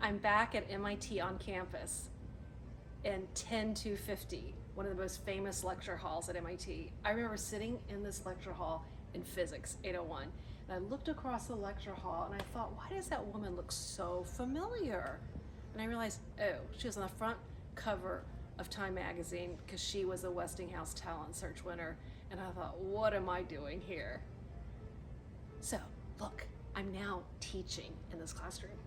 I'm back at MIT on campus in 10250, one of the most famous lecture halls at MIT. I remember sitting in this lecture hall in physics 801, and I looked across the lecture hall and I thought, why does that woman look so familiar? And I realized, oh, she was on the front cover of Time magazine because she was a Westinghouse Talent Search winner. And I thought, what am I doing here? So look, I'm now teaching in this classroom.